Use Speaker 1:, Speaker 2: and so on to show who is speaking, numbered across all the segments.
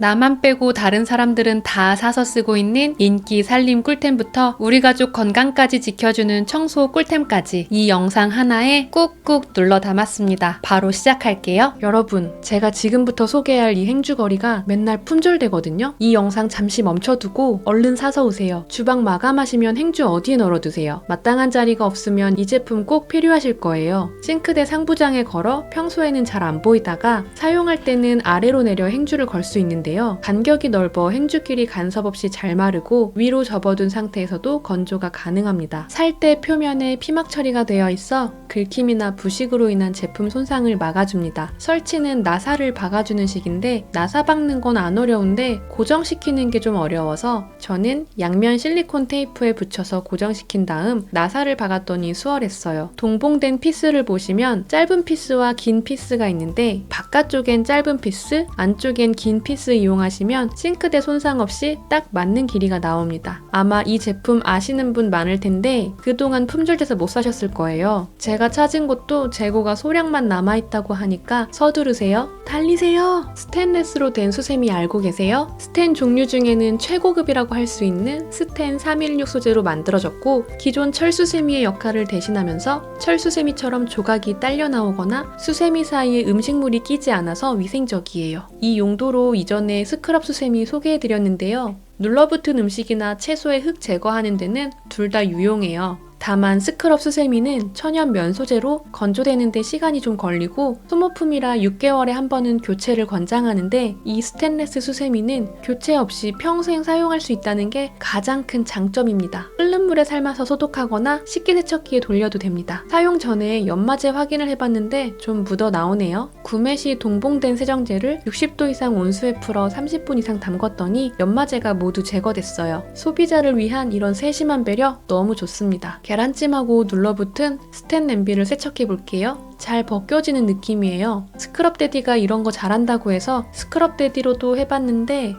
Speaker 1: 나만 빼고 다른 사람들은 다 사서 쓰고 있는 인기 살림 꿀템부터 우리 가족 건강까지 지켜주는 청소 꿀템까지 이 영상 하나에 꾹꾹 눌러 담았습니다. 바로 시작할게요. 여러분, 제가 지금부터 소개할 이 행주거리가 맨날 품절되거든요. 이 영상 잠시 멈춰두고 얼른 사서 오세요. 주방 마감하시면 행주 어디에 널어두세요. 마땅한 자리가 없으면 이 제품 꼭 필요하실 거예요. 싱크대 상부장에 걸어 평소에는 잘 안 보이다가 사용할 때는 아래로 내려 행주를 걸 수 있는데 간격이 넓어 행주끼리 간섭 없이 잘 마르고 위로 접어둔 상태에서도 건조가 가능합니다. 살 때 표면에 피막 처리가 되어 있어 긁힘이나 부식으로 인한 제품 손상을 막아줍니다. 설치는 나사를 박아주는 식인데 나사 박는 건 안 어려운데 고정시키는 게 좀 어려워서 저는 양면 실리콘 테이프에 붙여서 고정시킨 다음 나사를 박았더니 수월했어요. 동봉된 피스를 보시면 짧은 피스와 긴 피스가 있는데 바깥쪽엔 짧은 피스, 안쪽엔 긴 피스 이용하시면 싱크대 손상 없이 딱 맞는 길이가 나옵니다. 아마 이 제품 아시는 분 많을 텐데 그동안 품절돼서 못 사셨을 거예요. 제가 찾은 곳도 재고가 소량만 남아있다고 하니까 서두르세요. 달리세요! 스테인레스로 된 수세미 알고 계세요? 스텐 종류 중에는 최고급이라고 할 수 있는 스텐 316 소재로 만들어졌고 기존 철수세미의 역할을 대신하면서 철수세미처럼 조각이 딸려 나오거나 수세미 사이에 음식물이 끼지 않아서 위생적이에요. 이 용도로 이전에 스크럽 수세미 소개해드렸는데요. 눌러붙은 음식이나 채소의 흙 제거하는 데는 둘 다 유용해요. 다만 스크럽 수세미는 천연 면 소재로 건조되는 데 시간이 좀 걸리고 소모품이라 6개월에 한 번은 교체를 권장하는데 이 스테인레스 수세미는 교체 없이 평생 사용할 수 있다는 게 가장 큰 장점입니다. 끓는 물에 삶아서 소독하거나 식기세척기에 돌려도 됩니다. 사용 전에 연마제 확인을 해봤는데 좀 묻어 나오네요. 구매 시 동봉된 세정제를 60도 이상 온수에 풀어 30분 이상 담궜더니 연마제가 모두 제거됐어요. 소비자를 위한 이런 세심한 배려 너무 좋습니다. 계란찜하고 눌러붙은 스텐 냄비를 세척해 볼게요. 잘 벗겨지는 느낌이에요. 스크럽데디가 이런 거 잘한다고 해서 스크럽데디로도 해봤는데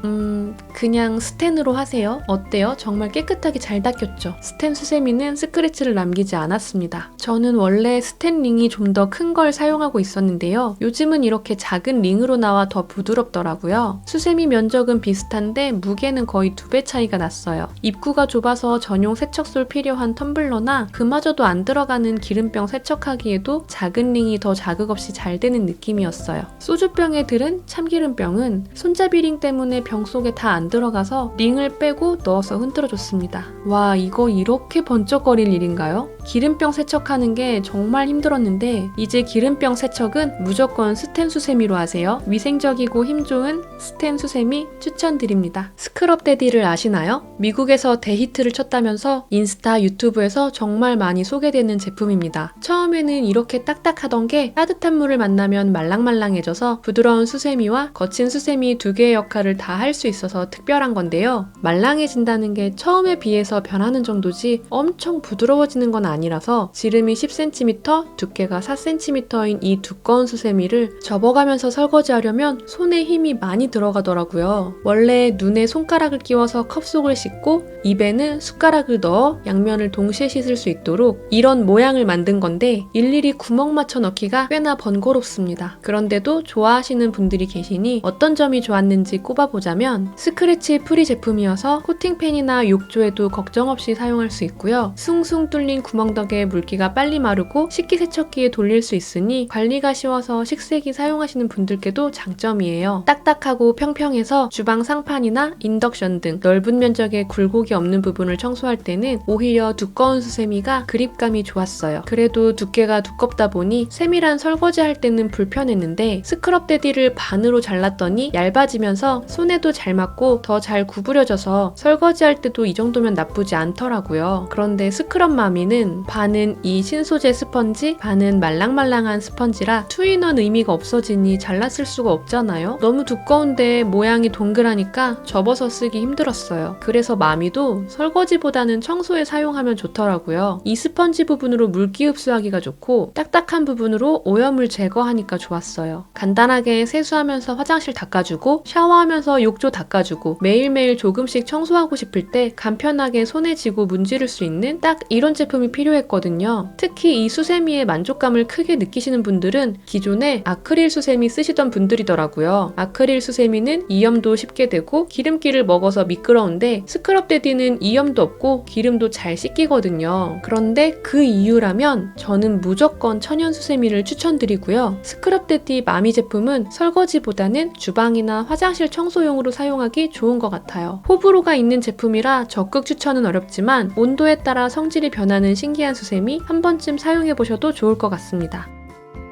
Speaker 1: 그냥 스텐으로 하세요. 어때요? 정말 깨끗하게 잘 닦였죠? 스텐 수세미는 스크래치를 남기지 않았습니다. 저는 원래 스텐 링이 좀 더 큰 걸 사용하고 있었는데요. 요즘은 이렇게 작은 링으로 나와 더 부드럽더라고요. 수세미 면적은 비슷한데 무게는 거의 2배 차이가 났어요. 입구가 좁아서 전용 세척술 필요한 텀블러나 그마저도 안 들어가는 기름병 세척하기에도 작은 링이 더 자극 없이 잘 되는 느낌이었어요. 소주병에 들은 참기름병은 손잡이 링 때문에 병 속에 다 안 들어가서 링을 빼고 넣어서 흔들어줬습니다. 와, 이거 이렇게 번쩍거릴 일인가요? 기름병 세척하는 게 정말 힘들었는데 이제 기름병 세척은 무조건 스텐 수세미로 하세요. 위생적이고 힘 좋은 스텐 수세미 추천드립니다. 스크럽데디를 아시나요? 미국에서 대히트를 쳤다면서 인스타, 유튜브에서 정말 많이 소개되는 제품입니다. 처음에는 이렇게 딱딱하던 게 따뜻한 물을 만나면 말랑말랑해져서 부드러운 수세미와 거친 수세미 두 개의 역할을 다 할 수 있어서 특별한 건데요. 말랑해진다는 게 처음에 비해서 변하는 정도지 엄청 부드러워지는 건 아니라서 지름이 10cm, 두께가 4cm인 이 두꺼운 수세미를 접어가면서 설거지하려면 손에 힘이 많이 들어가더라고요. 원래 눈에 손가락을 끼워서 컵속을 씻고 입에는 숟가락을 넣어 양면을 동시에 씻을 수 있도록 이런 모양을 만든 건데 일일이 구멍 맞춰 넣기가 꽤나 번거롭습니다. 그런데도 좋아하시는 분들이 계시니 어떤 점이 좋았는지 꼽아보자면 스크래치 프리 제품이어서 코팅팬이나 욕조에도 걱정 없이 사용할 수 있고요. 숭숭 뚫린 구멍 덕에 물기가 빨리 마르고 식기세척기에 돌릴 수 있으니 관리가 쉬워서 식세기 사용하시는 분들께도 장점이에요. 딱딱하고 평평해서 주방 상판이나 인덕션 등 넓은 면적의 굴곡이 없는 부분을 청소할 때는 오히려 두꺼운 수세미가 그립감이 좋았어요. 그래도 두께가 두껍다 보니 세밀한 설거지할 때는 불편했는데 스크럽데디를 반으로 잘랐더니 얇아지면서 손에도 잘 맞고 더 잘 구부려져서 설거지할 때도 이 정도면 나쁘지 않더라고요. 그런데 스크럽 마미는 반은 이 신소재 스펀지, 반은 말랑말랑한 스펀지라 투인원 의미가 없어지니 잘랐을 수가 없잖아요. 너무 두꺼운데 모양이 동그라니까 접어서 쓰기 힘들었어요. 그래서 마미도 설거지보다는 청소에 사용하면 좋더라고요. 이 스펀지 부분으로 물기 흡수하기가 좋고 딱딱한 부분으로 오염을 제거하니까 좋았어요. 간단하게 세수하면서 화장실 닦아주고 샤워하면서 욕조 닦아주고 매일매일 조금씩 청소하고 싶을 때 간편하게 손에 쥐고 문지를 수 있는 딱 이런 제품이 필요했거든요. 특히 이 수세미의 만족감을 크게 느끼시는 분들은 기존에 아크릴 수세미 쓰시던 분들이더라고요. 아크릴 수세미는 이염도 쉽게 되고 기름기를 먹어서 미끄러운데 스크럽 데디는 이염도 없고 기름도 잘 씻기거든요. 그런데 그 이유라면 저는 무조건 천연 수세미를 추천드리고요. 스크럽 데디 마미 제품은 설거지보다는 주방이나 화장실 청소용으로 사용하기 좋은 것 같아요. 호불호가 있는 제품이라 적극 추천은 어렵지만 온도에 따라 성질이 변하는 신기한 수세미 한 번쯤 사용해보셔도 좋을 것 같습니다.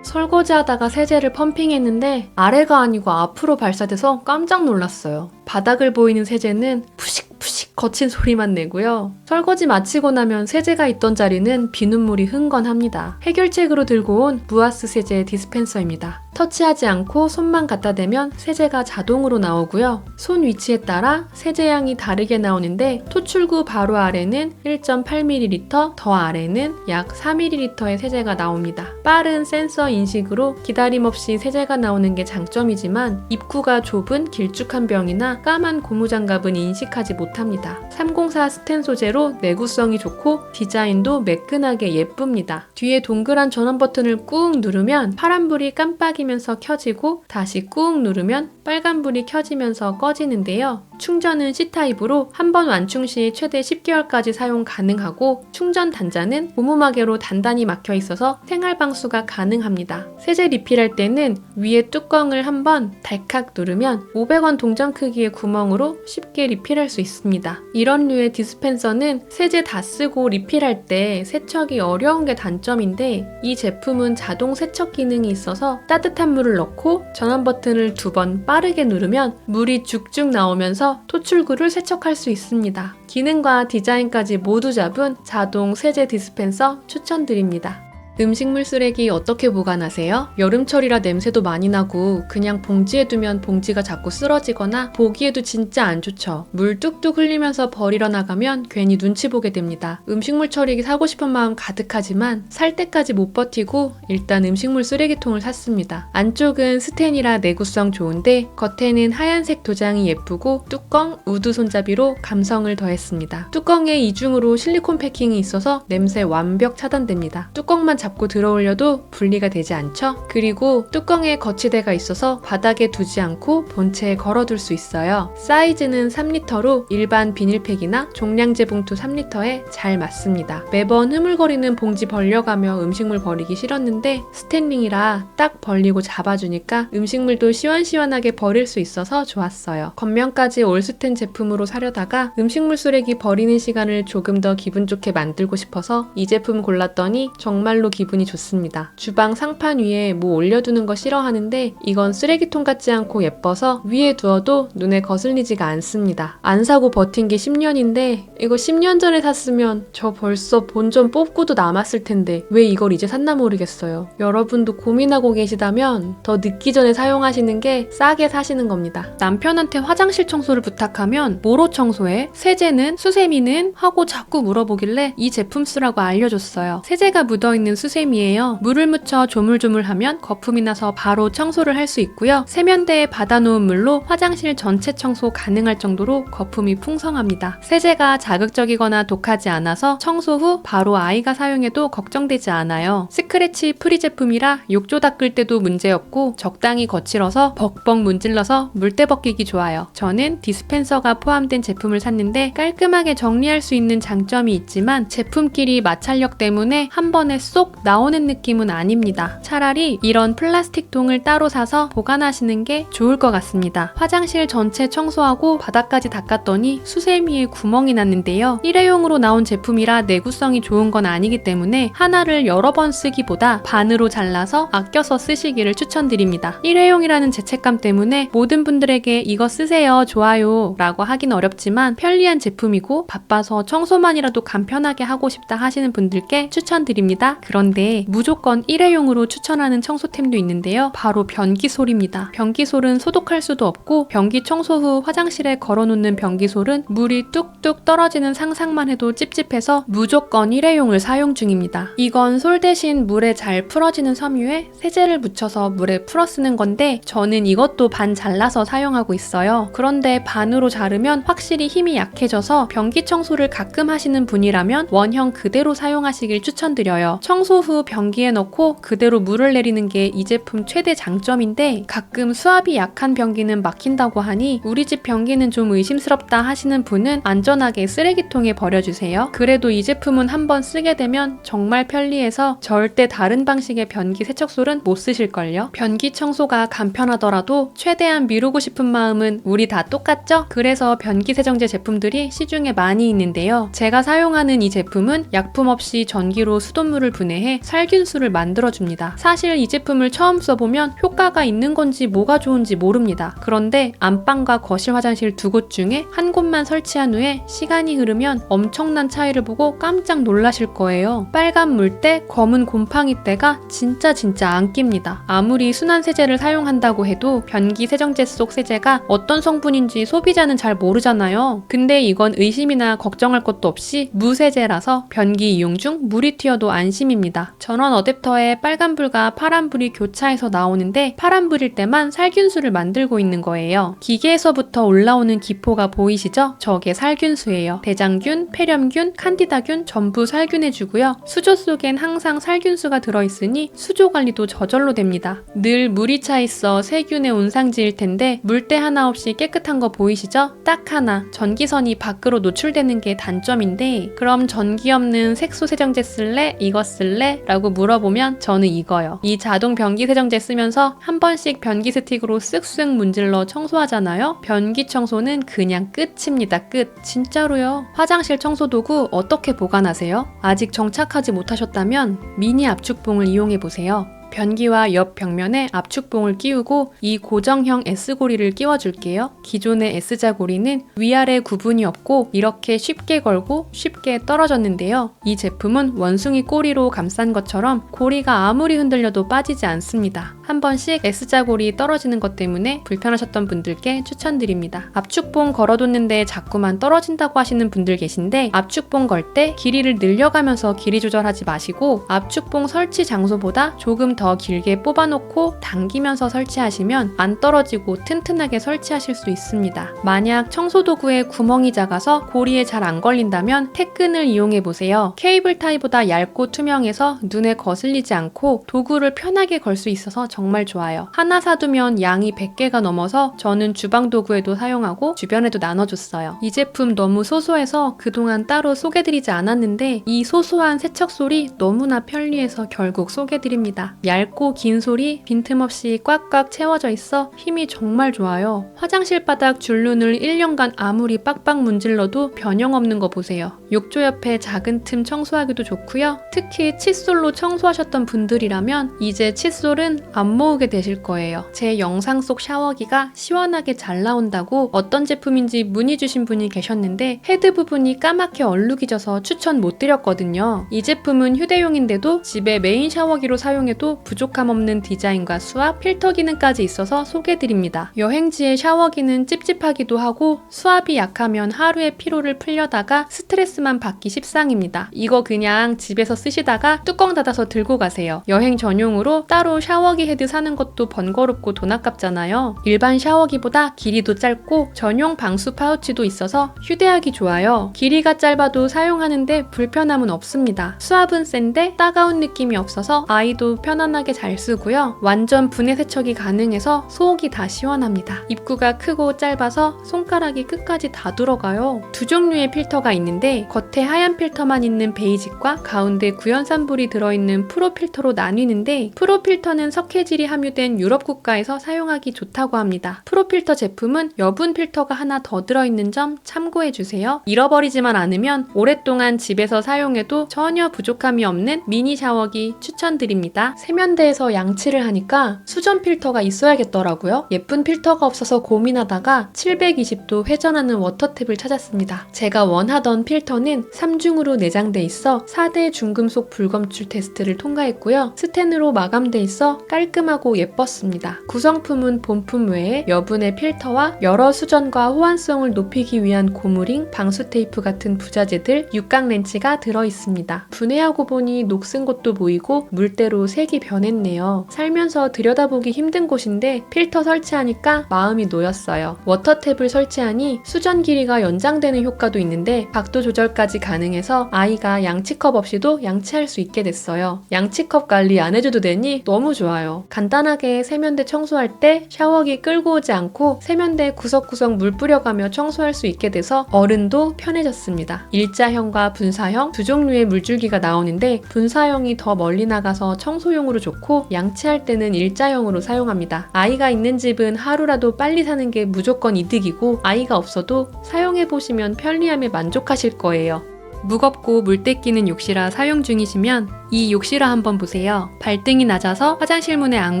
Speaker 1: 설거지하다가 세제를 펌핑했는데 아래가 아니고 앞으로 발사돼서 깜짝 놀랐어요. 바닥을 보이는 세제는 푸식푸식 거친 소리만 내고요. 설거지 마치고 나면 세제가 있던 자리는 비눗물이 흥건합니다. 해결책으로 들고 온 무아스 세제 디스펜서입니다. 터치하지 않고 손만 갖다 대면 세제가 자동으로 나오고요. 손 위치에 따라 세제 양이 다르게 나오는데 토출구 바로 아래는 1.8ml, 더 아래는 약 4ml의 세제가 나옵니다. 빠른 센서 인식으로 기다림 없이 세제가 나오는 게 장점이지만 입구가 좁은 길쭉한 병이나 까만 고무장갑은 인식하지 못합니다. 304 스텐 소재로 내구성이 좋고 디자인도 매끈하게 예쁩니다. 뒤에 동그란 전원 버튼을 꾹 누르면 파란불이 깜빡이면서 켜지고 다시 꾹 누르면 빨간불이 켜지면서 꺼지는데요. 충전은 C타입으로 한 번 완충 시 최대 10개월까지 사용 가능하고 충전 단자는 고무마개로 단단히 막혀 있어서 생활 방수가 가능합니다. 세제 리필할 때는 위에 뚜껑을 한번 달칵 누르면 500원 동전 크기의 구멍으로 쉽게 리필할 수 있습니다. 이런 류의 디스펜서는 세제 다 쓰고 리필할 때 세척이 어려운 게 단점인데 이 제품은 자동 세척 기능이 있어서 따뜻한 물을 넣고 전원 버튼을 2번 빠르게 누르면 물이 쭉쭉 나오면서 토출구를 세척할 수 있습니다. 기능과 디자인까지 모두 잡은 자동 세제 디스펜서 추천드립니다. 음식물 쓰레기 어떻게 보관하세요? 여름철이라 냄새도 많이 나고 그냥 봉지에 두면 봉지가 자꾸 쓰러지거나 보기에도 진짜 안 좋죠. 물 뚝뚝 흘리면서 버리러 나가면 괜히 눈치 보게 됩니다. 음식물 처리기 사고 싶은 마음 가득하지만 살 때까지 못 버티고 일단 음식물 쓰레기통을 샀습니다. 안쪽은 스텐이라 내구성 좋은데 겉에는 하얀색 도장이 예쁘고 뚜껑, 우드 손잡이로 감성을 더했습니다. 뚜껑에 이중으로 실리콘 패킹이 있어서 냄새 완벽 차단됩니다. 뚜껑만 잡고 들어올려도 분리가 되지 않죠? 그리고 뚜껑에 거치대가 있어서 바닥에 두지 않고 본체에 걸어둘 수 있어요. 사이즈는 3리터로 일반 비닐팩이나 종량제 봉투 3리터에 잘 맞습니다. 매번 흐물거리는 봉지 벌려가며 음식물 버리기 싫었는데 스탠링이라 딱 벌리고 잡아주니까 음식물도 시원시원하게 버릴 수 있어서 좋았어요. 겉면까지 올스텐 제품으로 사려다가 음식물 쓰레기 버리는 시간을 조금 더 기분 좋게 만들고 싶어서 이 제품 골랐더니 정말로 기분이 좋습니다. 주방 상판 위에 뭐 올려두는 거 싫어하는데 이건 쓰레기통 같지 않고 예뻐서 위에 두어도 눈에 거슬리지가 않습니다. 안 사고 버틴 게 10년인데 이거 10년 전에 샀으면 저 벌써 본전 뽑고도 남았을 텐데 왜 이걸 이제 샀나 모르겠어요. 여러분도 고민하고 계시다면 더 늦기 전에 사용하시는 게 싸게 사시는 겁니다. 남편한테 화장실 청소를 부탁하면 뭐로 청소해? 세제는? 수세미는? 하고 자꾸 물어보길래 이 제품 쓰라고 알려줬어요. 세제가 묻어있는 수세미예요. 물을 묻혀 조물조물하면 거품이 나서 바로 청소를 할 수 있고요. 세면대에 받아놓은 물로 화장실 전체 청소 가능할 정도로 거품이 풍성합니다. 세제가 자극적이거나 독하지 않아서 청소 후 바로 아이가 사용해도 걱정되지 않아요. 스크래치 프리 제품이라 욕조 닦을 때도 문제없고 적당히 거칠어서 벅벅 문질러서 물때 벗기기 좋아요. 저는 디스펜서가 포함된 제품을 샀는데 깔끔하게 정리할 수 있는 장점이 있지만 제품끼리 마찰력 때문에 한 번에 쏙 나오는 느낌은 아닙니다. 차라리 이런 플라스틱 통을 따로 사서 보관하시는 게 좋을 것 같습니다. 화장실 전체 청소하고 바닥까지 닦았더니 수세미에 구멍이 났는데요. 일회용으로 나온 제품이라 내구성이 좋은 건 아니기 때문에 하나를 여러 번 쓰기보다 반으로 잘라서 아껴서 쓰시기를 추천드립니다. 일회용이라는 죄책감 때문에 모든 분들에게 이거 쓰세요, 좋아요 라고 하긴 어렵지만 편리한 제품이고 바빠서 청소만이라도 간편하게 하고 싶다 하시는 분들께 추천드립니다. 그럼 그런데 무조건 일회용으로 추천하는 청소템도 있는데요. 바로 변기솔입니다. 변기솔은 소독할 수도 없고 변기 청소 후 화장실에 걸어놓는 변기솔은 물이 뚝뚝 떨어지는 상상만 해도 찝찝해서 무조건 일회용을 사용 중입니다. 이건 솔 대신 물에 잘 풀어지는 섬유에 세제를 묻혀서 물에 풀어 쓰는 건데 저는 이것도 반 잘라서 사용하고 있어요. 그런데 반으로 자르면 확실히 힘이 약해져서 변기 청소를 가끔 하시는 분이라면 원형 그대로 사용하시길 추천드려요. 청소 후 변기에 넣고 그대로 물을 내리는 게 이 제품 최대 장점인데 가끔 수압이 약한 변기는 막힌다고 하니 우리 집 변기는 좀 의심스럽다 하시는 분은 안전하게 쓰레기통에 버려주세요. 그래도 이 제품은 한번 쓰게 되면 정말 편리해서 절대 다른 방식의 변기 세척솔은 못 쓰실걸요? 변기 청소가 간편하더라도 최대한 미루고 싶은 마음은 우리 다 똑같죠? 그래서 변기 세정제 제품들이 시중에 많이 있는데요. 제가 사용하는 이 제품은 약품 없이 전기로 수돗물을 분해해 살균수를 만들어줍니다. 사실 이 제품을 처음 써보면 효과가 있는 건지 뭐가 좋은지 모릅니다. 그런데 안방과 거실 화장실 두 곳 중에 한 곳만 설치한 후에 시간이 흐르면 엄청난 차이를 보고 깜짝 놀라실 거예요. 빨간 물때, 검은 곰팡이 때가 진짜 안 낍니다. 아무리 순한 세제를 사용한다고 해도 변기 세정제 속 세제가 어떤 성분인지 소비자는 잘 모르잖아요. 근데 이건 의심이나 걱정할 것도 없이 무세제라서 변기 이용 중 물이 튀어도 안심입니다. 전원 어댑터에 빨간불과 파란불이 교차해서 나오는데 파란불일 때만 살균수를 만들고 있는 거예요. 기계에서부터 올라오는 기포가 보이시죠? 저게 살균수예요. 대장균, 폐렴균, 칸디다균 전부 살균해주고요. 수조 속엔 항상 살균수가 들어있으니 수조 관리도 저절로 됩니다. 늘 물이 차 있어 세균의 온상지일 텐데 물때 하나 없이 깨끗한 거 보이시죠? 딱 하나, 전기선이 밖으로 노출되는 게 단점인데 그럼 전기 없는 색소 세정제 쓸래? 이거 쓸래? 라고 물어보면 저는 이거요. 이 자동 변기 세정제 쓰면서 한 번씩 변기 스틱으로 쓱쓱 문질러 청소하잖아요? 변기 청소는 그냥 끝입니다. 끝. 진짜로요. 화장실 청소도구 어떻게 보관하세요? 아직 정착하지 못하셨다면 미니 압축봉을 이용해보세요. 변기와 옆 벽면에 압축봉을 끼우고 이 고정형 S고리를 끼워줄게요. 기존의 S자고리는 위아래 구분이 없고 이렇게 쉽게 걸고 쉽게 떨어졌는데요. 이 제품은 원숭이 꼬리로 감싼 것처럼 고리가 아무리 흔들려도 빠지지 않습니다. 한 번씩 S자고리 떨어지는 것 때문에 불편하셨던 분들께 추천드립니다. 압축봉 걸어뒀는데 자꾸만 떨어진다고 하시는 분들 계신데 압축봉 걸 때 길이를 늘려가면서 길이 조절하지 마시고 압축봉 설치 장소보다 조금 더 길게 뽑아놓고 당기면서 설치하시면 안 떨어지고 튼튼하게 설치하실 수 있습니다. 만약 청소도구에 구멍이 작아서 고리에 잘 안 걸린다면 태끈을 이용해보세요. 케이블 타이보다 얇고 투명해서 눈에 거슬리지 않고 도구를 편하게 걸 수 있어서 정말 좋아요. 하나 사두면 양이 100개가 넘어서 저는 주방 도구에도 사용하고 주변에도 나눠줬어요. 이 제품 너무 소소해서 그동안 따로 소개드리지 않았는데 이 소소한 세척솔이 너무나 편리해서 결국 소개드립니다. 얇고 긴 솔이 빈틈없이 꽉꽉 채워져 있어 힘이 정말 좋아요. 화장실 바닥 줄눈을 1년간 아무리 빡빡 문질러도 변형 없는 거 보세요. 욕조 옆에 작은 틈 청소하기도 좋고요. 특히 칫솔로 청소하셨던 분들이라면 이제 칫솔은 안 모으게 되실 거예요. 제 영상 속 샤워기가 시원하게 잘 나온다고 어떤 제품인지 문의 주신 분이 계셨는데 헤드 부분이 까맣게 얼룩이 져서 추천 못 드렸거든요. 이 제품은 휴대용인데도 집에 메인 샤워기로 사용해도 부족함 없는 디자인과 수압, 필터 기능까지 있어서 소개드립니다. 여행지의 샤워기는 찝찝하기도 하고 수압이 약하면 하루의 피로를 풀려다가 스트레스만 받기 십상입니다. 이거 그냥 집에서 쓰시다가 뚜껑 닫아서 들고 가세요. 여행 전용으로 따로 샤워기 헤드 사는 것도 번거롭고 돈 아깝잖아요. 일반 샤워기보다 길이도 짧고 전용 방수 파우치도 있어서 휴대하기 좋아요. 길이가 짧아도 사용하는데 불편함은 없습니다. 수압은 센데 따가운 느낌이 없어서 아이도 편안하게 잘 쓰고요. 완전 분해 세척이 가능해서 속이 다 시원합니다. 입구가 크고 짧아서 손가락이 끝까지 다 들어가요. 두 종류의 필터가 있는데 겉에 하얀 필터만 있는 베이직과 가운데 구연산불이 들어있는 프로 필터로 나뉘는데 프로 필터는 석회질이 함유된 유럽 국가에서 사용하기 좋다고 합니다. 프로 필터 제품은 여분 필터가 하나 더 들어있는 점 참고해주세요. 잃어버리지만 않으면 오랫동안 집에서 사용해도 전혀 부족함이 없는 미니 샤워기 추천드립니다. 세면대에서 양치를 하니까 수전 필터가 있어야겠더라고요. 예쁜 필터가 없어서 고민하다가 720도 회전하는 워터탭을 찾았습니다. 제가 원하던 필터는 3중으로 내장돼 있어 4대 중금속 불검출 테스트를 통과했고요. 스텐으로 마감돼 있어 깔끔하고 예뻤습니다. 구성품은 본품 외에 여분의 필터와 여러 수전과 호환성을 높이기 위한 고무링, 방수 테이프 같은 부자재들, 육각 렌치가 들어있습니다. 분해하고 보니 녹슨 곳도 보이고 물때로 색이 변했네요. 살면서 들여다보기 힘든 곳인데 필터 설치하니까 마음이 놓였어요. 워터탭을 설치하니 수전 길이가 연장되는 효과도 있는데 각도 조절까지 가능해서 아이가 양치컵 없이도 양치할 수 있게 됐어요. 양치컵 관리 안 해줘도 되니 너무 좋아요. 간단하게 세면대 청소할 때 샤워기 끌고 오지 않고 세면대 구석구석 물 뿌려가며 청소할 수 있게 돼서 어른도 편해졌습니다. 일자형과 분사형 두 종류의 물줄기가 나오는데 분사형이 더 멀리 나가서 청소용으로 좋고 양치할 때는 일자형으로 사용합니다. 아이가 있는 집은 하루라도 빨리 사는 게 무조건 이득이고 아이가 없어도 사용해보시면 편리함에 만족하실 거예요. 무겁고 물때 끼는 욕실화 사용 중이시면 이 욕실화 한번 보세요. 발등이 낮아서 화장실 문에 안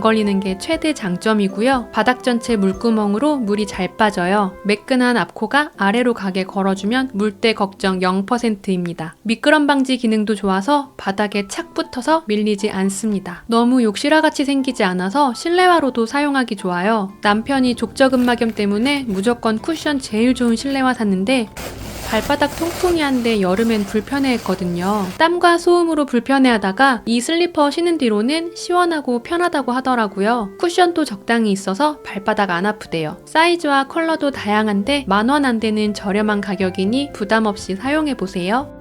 Speaker 1: 걸리는 게 최대 장점이고요. 바닥 전체 물구멍으로 물이 잘 빠져요. 매끈한 앞코가 아래로 가게 걸어주면 물때 걱정 0%입니다. 미끄럼 방지 기능도 좋아서 바닥에 착 붙어서 밀리지 않습니다. 너무 욕실화 같이 생기지 않아서 실내화로도 사용하기 좋아요. 남편이 족저근막염 때문에 무조건 쿠션 제일 좋은 실내화 샀는데 발바닥 통풍이 한데 여름엔 불편해했거든요. 땀과 소음으로 불편해하다가 이 슬리퍼 신은 뒤로는 시원하고 편하다고 하더라고요. 쿠션도 적당히 있어서 발바닥 안 아프대요. 사이즈와 컬러도 다양한데 10,000원 안 되는 저렴한 가격이니 부담 없이 사용해보세요.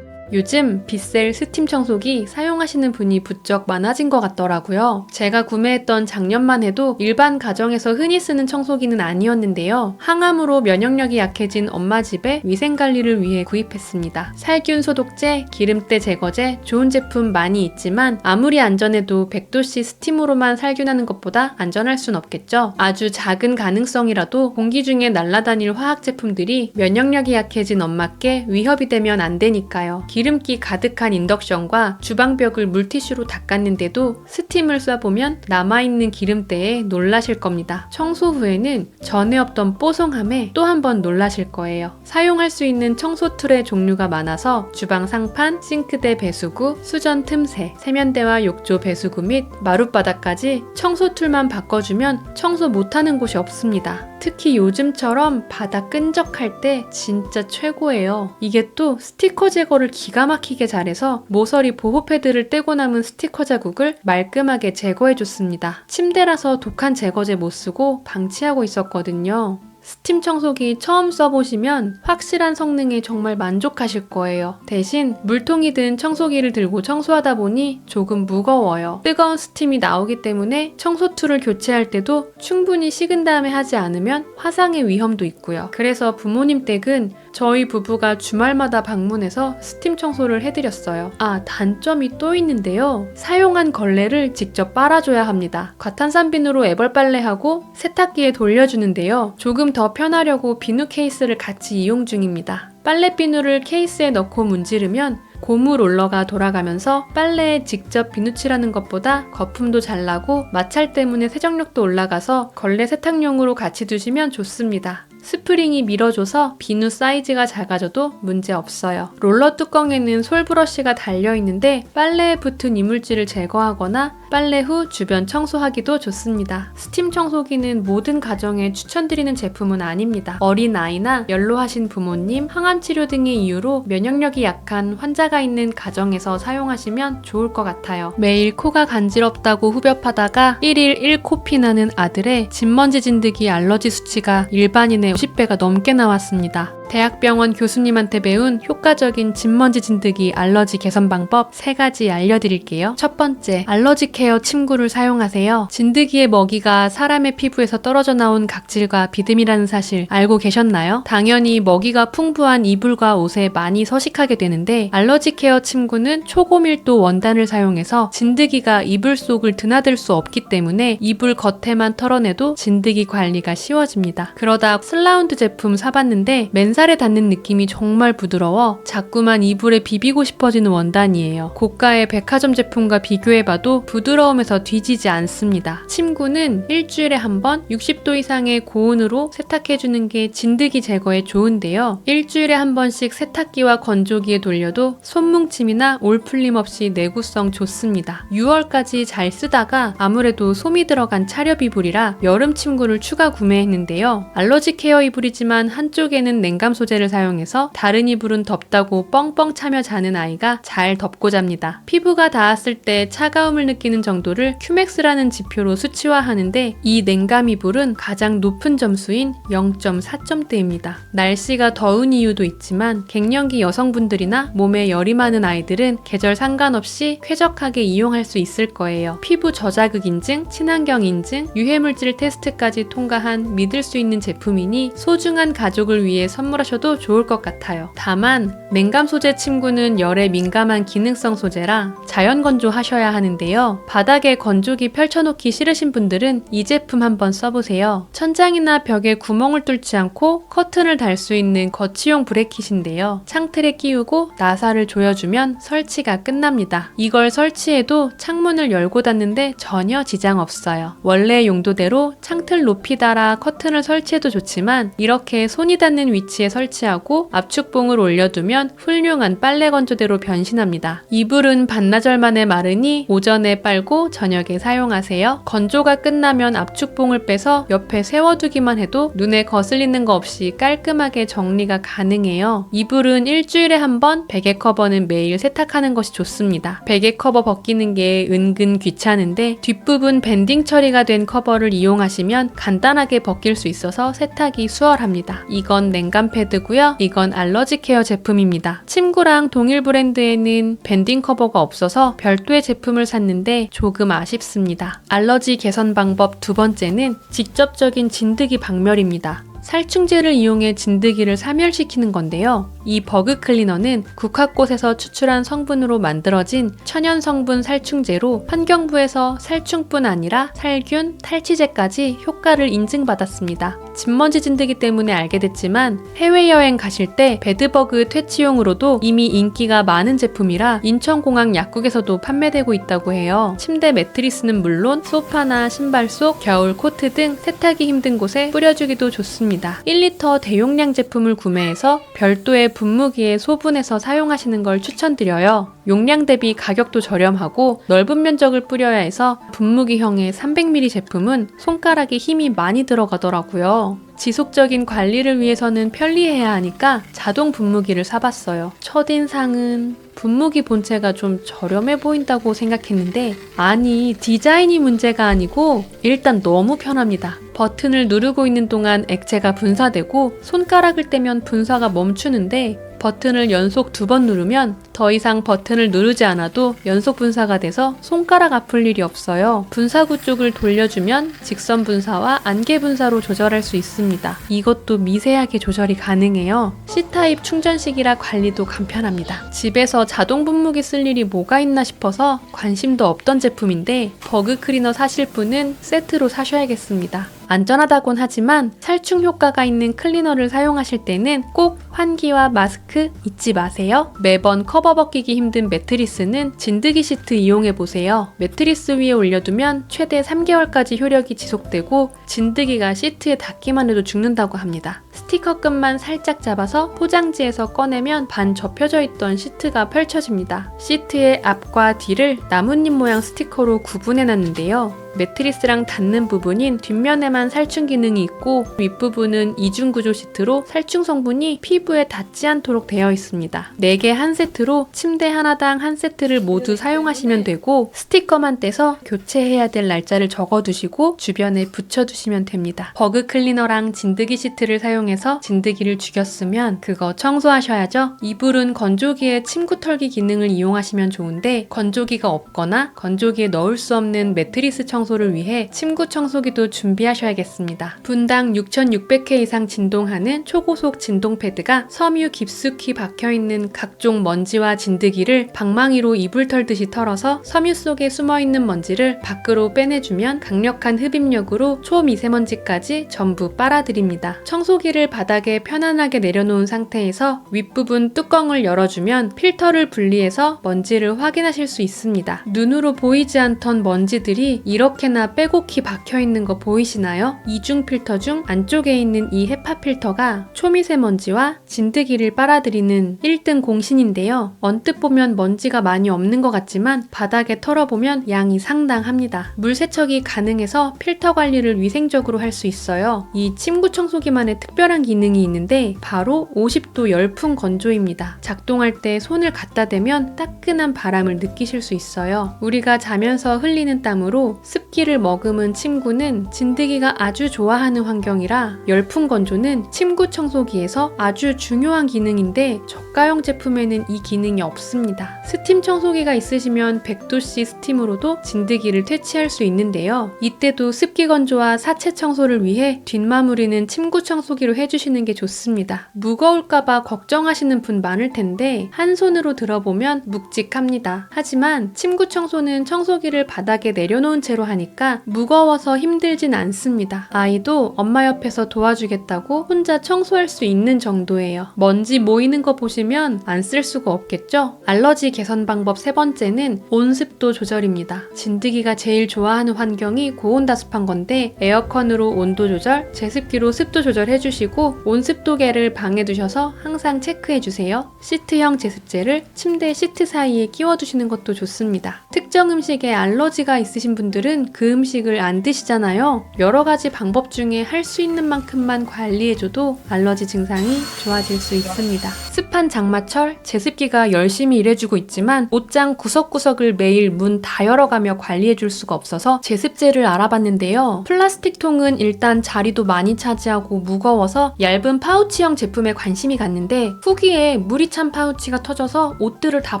Speaker 1: 요즘 빗셀 스팀 청소기 사용하시는 분이 부쩍 많아진 것 같더라고요. 제가 구매했던 작년만 해도 일반 가정에서 흔히 쓰는 청소기는 아니었는데요. 항암으로 면역력이 약해진 엄마 집에 위생관리를 위해 구입했습니다. 살균 소독제, 기름때 제거제, 좋은 제품 많이 있지만 아무리 안전해도 100도씨 스팀으로만 살균하는 것보다 안전할 순 없겠죠. 아주 작은 가능성이라도 공기 중에 날아다닐 화학 제품들이 면역력이 약해진 엄마께 위협이 되면 안 되니까요. 기름기 가득한 인덕션과 주방벽을 물티슈로 닦았는데도 스팀을 쏴보면 남아있는 기름때에 놀라실 겁니다. 청소 후에는 전에 없던 뽀송함에 또 한 번 놀라실 거예요. 사용할 수 있는 청소 툴의 종류가 많아서 주방 상판, 싱크대 배수구, 수전 틈새, 세면대와 욕조 배수구 및 마룻바닥까지 청소 툴만 바꿔주면 청소 못하는 곳이 없습니다. 특히 요즘처럼 바닥 끈적할 때 진짜 최고예요. 이게 또 스티커 제거를 기가 막히게 잘해서 모서리 보호 패드를 떼고 남은 스티커 자국을 말끔하게 제거해줬습니다. 침대라서 독한 제거제 못 쓰고 방치하고 있었거든요. 스팀 청소기 처음 써보시면 확실한 성능에 정말 만족하실 거예요. 대신 물통이든 청소기를 들고 청소하다 보니 조금 무거워요. 뜨거운 스팀이 나오기 때문에 청소 툴을 교체할 때도 충분히 식은 다음에 하지 않으면 화상의 위험도 있고요. 그래서 부모님 댁은 저희 부부가 주말마다 방문해서 스팀 청소를 해드렸어요. 아, 단점이 또 있는데요. 사용한 걸레를 직접 빨아줘야 합니다. 과탄산비누로 애벌 빨래하고 세탁기에 돌려주는데요. 조금 더 편하려고 비누 케이스를 같이 이용 중입니다. 빨래 비누를 케이스에 넣고 문지르면 고무 롤러가 돌아가면서 빨래에 직접 비누칠하는 것보다 거품도 잘 나고 마찰 때문에 세정력도 올라가서 걸레 세탁용으로 같이 두시면 좋습니다. 스프링이 밀어줘서 비누 사이즈가 작아져도 문제 없어요. 롤러 뚜껑에는 솔 브러쉬가 달려있는데 빨래에 붙은 이물질을 제거하거나 빨래 후 주변 청소하기도 좋습니다. 스팀 청소기는 모든 가정에 추천드리는 제품은 아닙니다. 어린아이나 연로하신 부모님, 항암치료 등의 이유로 면역력이 약한 환자가 있는 가정에서 사용하시면 좋을 것 같아요. 매일 코가 간지럽다고 후벼파다가 1일 1코피 나는 아들의 진먼지 진드기 알러지 수치가 일반인의 50배가 넘게 나왔습니다. 대학병원 교수님한테 배운 효과적인 진먼지 진드기 알러지 개선 방법 3가지 알려드릴게요. 첫 번째, 알러지 케어 침구를 사용하세요. 진드기의 먹이가 사람의 피부에서 떨어져 나온 각질과 비듬이라는 사실 알고 계셨나요? 당연히 먹이가 풍부한 이불과 옷에 많이 서식하게 되는데 알러지 케어 침구는 초고밀도 원단을 사용해서 진드기가 이불 속을 드나들 수 없기 때문에 이불 겉에만 털어내도 진드기 관리가 쉬워집니다. 그러다 슬라운드 제품 사봤는데 맨살 맨살에 닿는 느낌이 정말 부드러워 자꾸만 이불에 비비고 싶어지는 원단이에요. 고가의 백화점 제품과 비교해봐도 부드러움에서 뒤지지 않습니다. 침구는 일주일에 한 번 60도 이상의 고온으로 세탁해주는 게 진드기 제거에 좋은데요. 일주일에 한 번씩 세탁기와 건조기에 돌려도 손뭉침이나 올풀림 없이 내구성 좋습니다. 6월까지 잘 쓰다가 아무래도 솜이 들어간 차렵 이불이라 여름 침구를 추가 구매했는데요. 알러지 케어 이불이지만 한쪽에는 냉감 소재를 사용해서 다른 이불은 덥다고 뻥뻥 차며 자는 아이가 잘 덮고 잡니다. 피부가 닿았을 때 차가움을 느끼는 정도를 큐맥스라는 지표로 수치화하는데 이 냉감 이불은 가장 높은 점수인 0.4점대입니다. 날씨가 더운 이유도 있지만 갱년기 여성분들이나 몸에 열이 많은 아이들은 계절 상관없이 쾌적하게 이용할 수 있을 거예요. 피부 저자극 인증, 친환경 인증, 유해물질 테스트까지 통과한 믿을 수 있는 제품이니 소중한 가족을 위해 선물하셔도 좋을 것 같아요. 다만 냉감 소재 침구는 열에 민감한 기능성 소재라 자연 건조하셔야 하는데요. 바닥에 건조기 펼쳐놓기 싫으신 분들은 이 제품 한번 써보세요. 천장이나 벽에 구멍을 뚫지 않고 커튼을 달 수 있는 거치용 브래킷인데요. 창틀에 끼우고 나사를 조여주면 설치가 끝납니다. 이걸 설치해도 창문을 열고 닫는데 전혀 지장 없어요. 원래 용도대로 창틀 높이 달아 커튼을 설치해도 좋지만 이렇게 손이 닿는 위치에 설치하고 압축봉을 올려두면 훌륭한 빨래 건조대로 변신합니다. 이불은 반나절 만에 마르니 오전에 빨고 저녁에 사용하세요. 건조가 끝나면 압축봉을 빼서 옆에 세워두기만 해도 눈에 거슬리는 거 없이 깔끔하게 정리가 가능해요. 이불은 일주일에 한 번, 베개 커버는 매일 세탁하는 것이 좋습니다. 베개 커버 벗기는 게 은근 귀찮은데 뒷부분 밴딩 처리가 된 커버를 이용하시면 간단하게 벗길 수 있어서 세탁이 수월합니다. 이건 냉감 패드고요. 이건 알러지 케어 제품입니다. 침구랑 동일 브랜드에는 밴딩 커버가 없어서 별도의 제품을 샀는데 조금 아쉽습니다. 알러지 개선 방법 두 번째는 직접적인 진드기 박멸입니다. 살충제를 이용해 진드기를 사멸시키는 건데요. 이 버그 클리너는 국화꽃에서 추출한 성분으로 만들어진 천연 성분 살충제로 환경부에서 살충뿐 아니라 살균, 탈취제까지 효과를 인증받았습니다. 진먼지 진드기 때문에 알게 됐지만 해외여행 가실 때 베드버그 퇴치용으로도 이미 인기가 많은 제품이라 인천공항 약국에서도 판매되고 있다고 해요. 침대 매트리스는 물론 소파나 신발 속, 겨울 코트 등 세탁이 힘든 곳에 뿌려주기도 좋습니다. 1리터 대용량 제품을 구매해서 별도의 분무기에 소분해서 사용하시는 걸 추천드려요. 용량 대비 가격도 저렴하고 넓은 면적을 뿌려야 해서 분무기형의 300ml 제품은 손가락에 힘이 많이 들어가더라고요. 지속적인 관리를 위해서는 편리해야 하니까 자동 분무기를 사봤어요. 첫인상은 분무기 본체가 좀 저렴해 보인다고 생각했는데 아니 디자인이 문제가 아니고 일단 너무 편합니다. 버튼을 누르고 있는 동안 액체가 분사되고 손가락을 떼면 분사가 멈추는데 버튼을 연속 2번 누르면 더 이상 버튼을 누르지 않아도 연속 분사가 돼서 손가락 아플 일이 없어요. 분사구 쪽을 돌려주면 직선 분사와 안개 분사로 조절할 수 있습니다. 이것도 미세하게 조절이 가능해요. C타입 충전식이라 관리도 간편합니다. 집에서 자동 분무기 쓸 일이 뭐가 있나 싶어서 관심도 없던 제품인데 버그 클리너 사실 분은 세트로 사셔야겠습니다. 안전하다곤 하지만 살충 효과가 있는 클리너를 사용하실 때는 꼭 환기와 마스크 잊지 마세요. 매번 커버 벗기기 힘든 매트리스는 진드기 시트 이용해보세요. 매트리스 위에 올려두면 최대 3개월까지 효력이 지속되고 진드기가 시트에 닿기만 해도 죽는다고 합니다. 스티커 끈만 살짝 잡아서 포장지에서 꺼내면 반 접혀져 있던 시트가 펼쳐집니다. 시트의 앞과 뒤를 나뭇잎 모양 스티커로 구분해놨는데요. 매트리스랑 닿는 부분인 뒷면에만 살충 기능이 있고 윗부분은 이중구조 시트로 살충 성분이 피부에 닿지 않도록 되어 있습니다. 4개 한 세트로 침대 하나당 한 세트를 모두 사용하시면 되고 스티커만 떼서 교체해야 될 날짜를 적어두시고 주변에 붙여두시면 됩니다. 버그 클리너랑 진드기 시트를 사용해서 진드기를 죽였으면 그거 청소하셔야죠. 이불은 건조기에 침구 털기 기능을 이용하시면 좋은데 건조기가 없거나 건조기에 넣을 수 없는 매트리스 청소 청소를 위해 침구 청소기도 준비하셔야겠습니다. 분당 6,600회 이상 진동하는 초고속 진동 패드가 섬유 깊숙이 박혀있는 각종 먼지와 진드기를 방망이로 이불 털듯이 털어서 섬유 속에 숨어있는 먼지를 밖으로 빼내주면 강력한 흡입력으로 초미세먼지까지 전부 빨아들입니다. 청소기를 바닥에 편안하게 내려놓은 상태에서 윗부분 뚜껑을 열어주면 필터를 분리해서 먼지를 확인하실 수 있습니다. 눈으로 보이지 않던 먼지들이 이렇게나 빼곡히 박혀있는 거 보이시나요? 이중 필터 중 안쪽에 있는 이 헤파 필터가 초미세먼지와 진드기를 빨아들이는 1등 공신인데요. 언뜻 보면 먼지가 많이 없는 것 같지만 바닥에 털어보면 양이 상당합니다. 물 세척이 가능해서 필터 관리를 위생적으로 할 수 있어요. 이 침구 청소기만의 특별한 기능이 있는데 바로 50도 열풍 건조입니다. 작동할 때 손을 갖다 대면 따끈한 바람을 느끼실 수 있어요. 우리가 자면서 흘리는 땀으로 습기를 머금은 침구는 진드기가 아주 좋아하는 환경이라 열풍 건조는 침구 청소기에서 아주 중요한 기능인데 저가형 제품에는 이 기능이 없습니다. 스팀 청소기가 있으시면 100도씨 스팀으로도 진드기를 퇴치할 수 있는데요. 이때도 습기 건조와 사체 청소를 위해 뒷마무리는 침구 청소기로 해주시는 게 좋습니다. 무거울까봐 걱정하시는 분 많을 텐데 한 손으로 들어보면 묵직합니다. 하지만 침구 청소는 청소기를 바닥에 내려놓은 채로 하니까 무거워서 힘들진 않습니다. 아이도 엄마 옆에서 도와주겠다고 혼자 청소할 수 있는 정도예요. 먼지 모이는 거 보시면 안 쓸 수가 없겠죠? 알러지 개선 방법 세 번째는 온습도 조절입니다. 진드기가 제일 좋아하는 환경이 고온다습한 건데 에어컨으로 온도 조절, 제습기로 습도 조절해주시고 온습도계를 방에 두셔서 항상 체크해주세요. 시트형 제습제를 침대 시트 사이에 끼워두시는 것도 좋습니다. 특정 음식에 알러지가 있으신 분들은 그 음식을 안 드시잖아요. 여러 가지 방법 중에 할 수 있는 만큼만 관리해줘도 알러지 증상이 좋아질 수 있습니다. 습한 장마철 제습기가 열심히 일해주고 있지만 옷장 구석구석을 매일 문 다 열어가며 관리해줄 수가 없어서 제습제를 알아봤는데요. 플라스틱 통은 일단 자리도 많이 차지하고 무거워서 얇은 파우치형 제품에 관심이 갔는데 후기에 물이 찬 파우치가 터져서 옷들을 다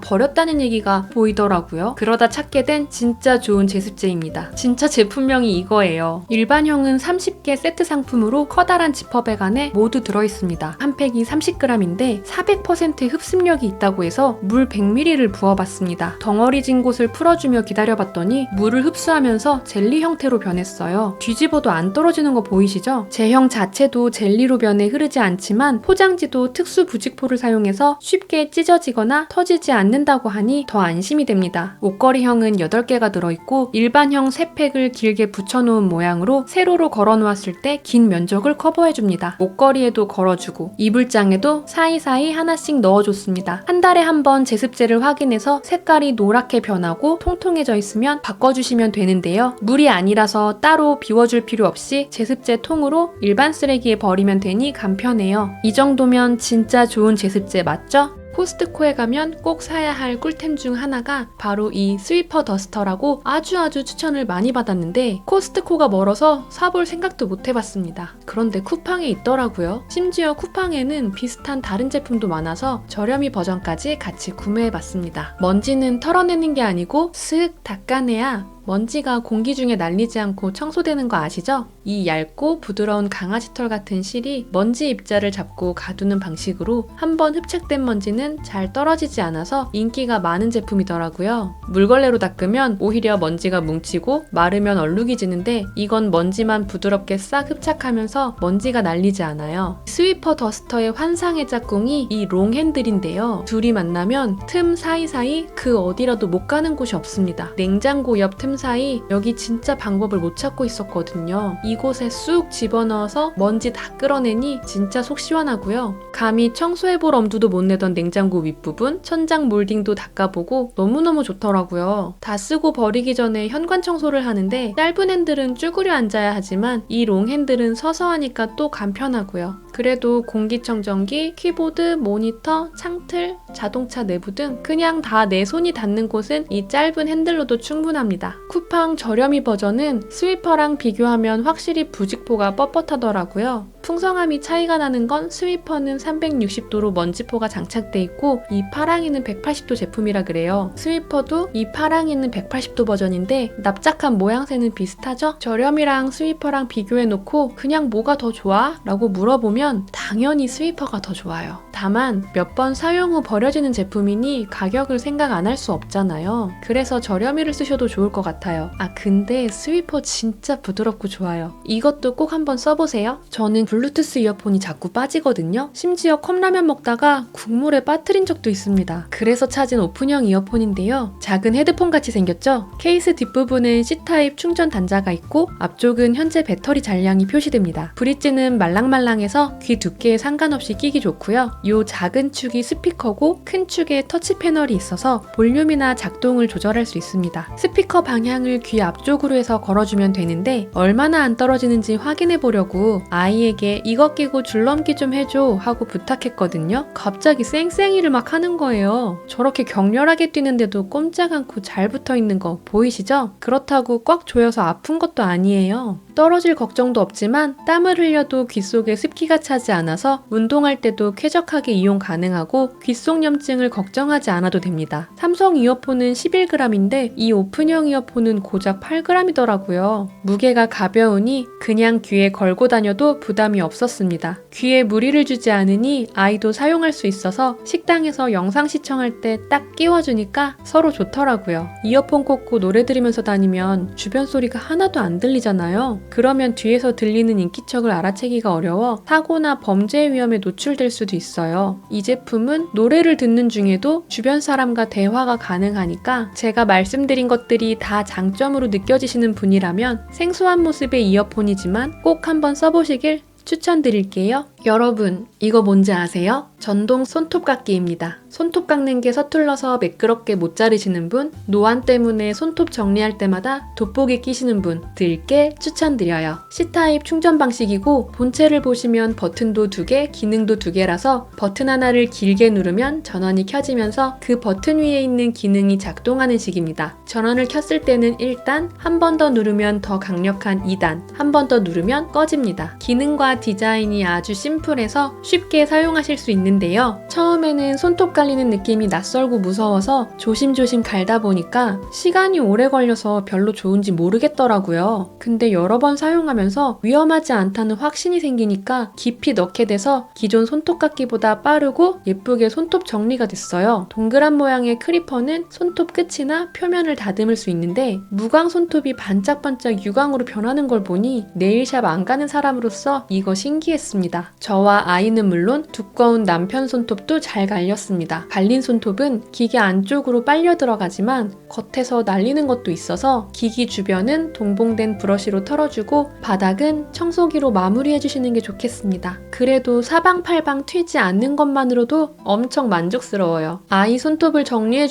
Speaker 1: 버렸다는 얘기가 보이더라고요. 그러다 찾게 된 진짜 좋은 제습제입니다. 진짜 제품명이 이거예요. 일반형은 30개 세트 상품으로 커다란 지퍼백 안에 모두 들어있습니다. 한 팩이 30g인데 400% 흡습력이 있다고 해서 물 100ml를 부어봤습니다. 덩어리진 곳을 풀어주며 기다려봤더니 물을 흡수하면서 젤리 형태로 변했어요. 뒤집어도 안 떨어지는 거 보이시죠? 제형 자체도 젤리로 변해 흐르지 않지만 포장지도 특수 부직포를 사용해서 쉽게 찢어지거나 터지지 않는다고 하니 더 안심이 됩니다. 옷걸이형은 8개가 들어있고 일반형 3팩을 길게 붙여놓은 모양으로 세로로 걸어놓았을 때 긴 면적을 커버해줍니다. 옷걸이에도 걸어주고 이불장에도 사이사이 하나씩 넣어줬습니다. 한 달에 한 번 제습제를 확인해서 색깔이 노랗게 변하고 통통해져 있으면 바꿔주시면 되는데요. 물이 아니라서 따로 비워줄 필요 없이 제습제 통으로 일반 쓰레기에 버리면 되니 간편해요. 이 정도면 진짜 좋은 제습제 맞죠? 코스트코에 가면 꼭 사야 할 꿀템 중 하나가 바로 이 스위퍼 더스터라고 아주 추천을 많이 받았는데 코스트코가 멀어서 사볼 생각도 못 해봤습니다. 그런데 쿠팡에 있더라고요. 심지어 쿠팡에는 비슷한 다른 제품도 많아서 저렴이 버전까지 같이 구매해봤습니다. 먼지는 털어내는 게 아니고 쓱 닦아내야 먼지가 공기 중에 날리지 않고 청소되는 거 아시죠? 이 얇고 부드러운 강아지 털 같은 실이 먼지 입자를 잡고 가두는 방식으로 한번 흡착된 먼지는 잘 떨어지지 않아서 인기가 많은 제품이더라고요. 물걸레로 닦으면 오히려 먼지가 뭉치고 마르면 얼룩이 지는데 이건 먼지만 부드럽게 싹 흡착하면서 먼지가 날리지 않아요. 스위퍼 더스터의 환상의 짝꿍이 이 롱 핸들인데요. 둘이 만나면 틈 사이사이 그 어디라도 못 가는 곳이 없습니다. 냉장고 옆 틈 사이 여기 진짜 방법을 못 찾고 있었거든요. 이곳에 쑥 집어넣어서 먼지 다 끌어내니 진짜 속 시원하고요. 감히 청소해볼 엄두도 못 내던 냉장고 윗부분, 천장 몰딩도 닦아보고 너무너무 좋더라고요. 다 쓰고 버리기 전에 현관 청소를 하는데 짧은 핸들은 쭈그려 앉아야 하지만 이 롱 핸들은 서서 하니까 또 간편하고요. 그래도 공기청정기, 키보드, 모니터, 창틀, 자동차 내부 등 그냥 다 내 손이 닿는 곳은 이 짧은 핸들로도 충분합니다. 쿠팡 저렴이 버전은 스위퍼랑 비교하면 확실히 부직포가 뻣뻣하더라고요. 풍성함이 차이가 나는 건 스위퍼는 360도로 먼지포가 장착돼 있고 이 파랑이는 180도 제품이라 그래요. 스위퍼도 이 파랑이는 180도 버전인데 납작한 모양새는 비슷하죠? 저렴이랑 스위퍼랑 비교해놓고 그냥 뭐가 더 좋아? 라고 물어보면 당연히 스위퍼가 더 좋아요. 다만 몇 번 사용 후 버려지는 제품이니 가격을 생각 안 할 수 없잖아요. 그래서 저렴이를 쓰셔도 좋을 것 같아요. 아 근데 스위퍼 진짜 부드럽고 좋아요. 이것도 꼭 한번 써보세요. 저는 블루투스 이어폰이 자꾸 빠지거든요. 심지어 컵라면 먹다가 국물에 빠뜨린 적도 있습니다. 그래서 찾은 오픈형 이어폰인데요. 작은 헤드폰 같이 생겼죠? 케이스 뒷부분은 C타입 충전 단자가 있고 앞쪽은 현재 배터리 잔량이 표시됩니다. 브릿지는 말랑말랑해서 귀 두께에 상관없이 끼기 좋고요. 이 작은 축이 스피커고 큰 축에 터치 패널이 있어서 볼륨이나 작동을 조절할 수 있습니다. 스피커 방향을 귀 앞쪽으로 해서 걸어주면 되는데 얼마나 안 떨어지는지 확인해 보려고 아이에게 이거 끼고 줄넘기 좀 해줘 하고 부탁했거든요. 갑자기 쌩쌩이를 막 하는 거예요. 저렇게 격렬하게 뛰는데도 꼼짝 않고 잘 붙어 있는 거 보이시죠? 그렇다고 꽉 조여서 아픈 것도 아니에요. 떨어질 걱정도 없지만 땀을 흘려도 귀 속에 습기가 차지 않아서 운동할 때도 쾌적하게 이용 가능하고 귓속염증을 걱정하지 않아도 됩니다. 삼성 이어폰은 11g인데 이 오픈형 이어폰은 고작 8g이더라고요. 무게가 가벼우니 그냥 귀에 걸고 다녀도 부담이 없었습니다. 귀에 무리를 주지 않으니 아이도 사용할 수 있어서 식당에서 영상 시청할 때 딱 끼워주니까 서로 좋더라고요. 이어폰 꽂고 노래 들으면서 다니면 주변 소리가 하나도 안 들리잖아요. 그러면 뒤에서 들리는 인기척을 알아채기가 어려워 사고나 범죄 위험에 노출될 수도 있어요. 이 제품은 노래를 듣는 중에도 주변 사람과 대화가 가능하니까 제가 말씀드린 것들이 다 장점으로 느껴지시는 분이라면 생소한 모습의 이어폰이지만 꼭 한번 써보시길 추천드릴게요. 여러분, 이거 뭔지 아세요? 전동 손톱 깎기입니다. 손톱 깎는 게 서툴러서 매끄럽게 못 자르시는 분, 노안 때문에 손톱 정리할 때마다 돋보기 끼시는 분 들께 추천드려요. C타입 충전 방식이고 본체를 보시면 버튼도 2개, 기능도 2개라서 버튼 하나를 길게 누르면 전원이 켜지면서 그 버튼 위에 있는 기능이 작동하는 식입니다. 전원을 켰을 때는 1단, 한 번 더 누르면 더 강력한 2단, 한 번 더 누르면 꺼집니다. 기능과 디자인이 아주 심플해서 쉽게 사용하실 수 있는데요. 처음에는 손톱 갈리는 느낌이 낯설고 무서워서 조심조심 갈다 보니까 시간이 오래 걸려서 별로 좋은지 모르겠더라고요. 근데 여러 번 사용하면서 위험하지 않다는 확신이 생기니까 깊이 넣게 돼서 기존 손톱 깎기보다 빠르고 예쁘게 손톱 정리가 됐어요. 동그란 모양의 크리퍼는 손톱 끝이나 표면을 다듬을 수 있는데 무광 손톱이 반짝반짝 유광으로 변하는 걸 보니 네일샵 안 가는 사람으로서 이거 신기했습니다. 저와 아이는 물론 두꺼운 남편 손톱도 잘 갈렸습니다. 갈린 손톱은 기계 안쪽으로 빨려 들어가지만 겉에서 날리는 것도 있어서 기기 주변은 동봉된 브러쉬로 털어주고 바닥은 청소기로 마무리해주시는 게 좋겠습니다. 그래도 사방팔방 튀지 않는 것만으로도 엄청 만족스러워요. 아이 손톱을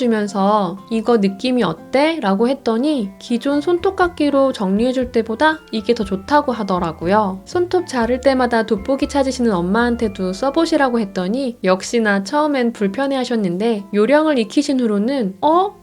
Speaker 1: 정리해주면서 이거 느낌이 어때? 라고 했더니 기존 손톱 깎기로 정리해줄 때보다 이게 더 좋다고 하더라고요. 손톱 자를 때마다 돋보기 찾으시는 엄마한테도 써보시라고 했더니 역시나 처음엔 불편해 하셨는데 요령을 익히신 후로는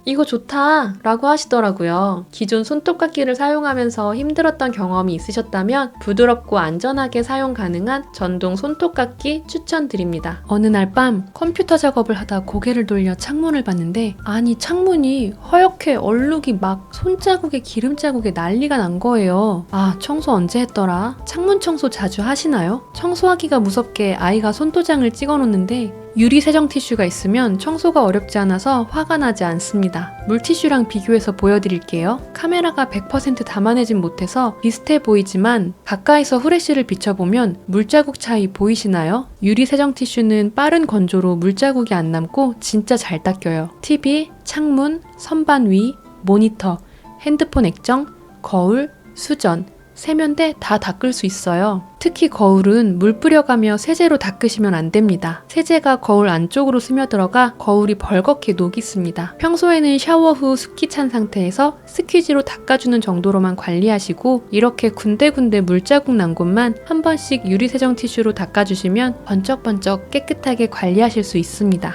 Speaker 1: 이거 좋다 라고 하시더라고요. 기존 손톱 깎기를 사용하면서 힘들었던 경험이 있으셨다면 부드럽고 안전하게 사용 가능한 전동 손톱 깎기 추천드립니다. 어느 날 밤 컴퓨터 작업을 하다 고개를 돌려 창문을 봤는데 아니 창문이 허옇게 얼룩이 막 손자국에 기름 자국에 난리가 난 거예요. 아 청소 언제 했더라? 창문 청소 자주 하시나요? 청소하기가 무섭게 아이가 손도장을 찍어 놓는데 유리 세정 티슈가 있으면 청소가 어렵지 않아서 화가 나지 않습니다. 물티슈랑 비교해서 보여드릴게요. 카메라가 100% 담아내진 못해서 비슷해 보이지만 가까이서 후레쉬를 비춰보면 물자국 차이 보이시나요? 유리 세정 티슈는 빠른 건조로 물자국이 안 남고 진짜 잘 닦여요. TV, 창문, 선반 위, 모니터, 핸드폰 액정, 거울, 수전, 세면대 다 닦을 수 있어요. 특히 거울은 물 뿌려가며 세제로 닦으시면 안 됩니다. 세제가 거울 안쪽으로 스며들어가 거울이 벌겋게 녹이 습니다. 평소에는 샤워 후 습기 찬 상태에서 스퀴지로 닦아주는 정도로만 관리하시고 이렇게 군데군데 물자국 난 곳만 한 번씩 유리세정 티슈로 닦아주시면 번쩍번쩍 깨끗하게 관리하실 수 있습니다.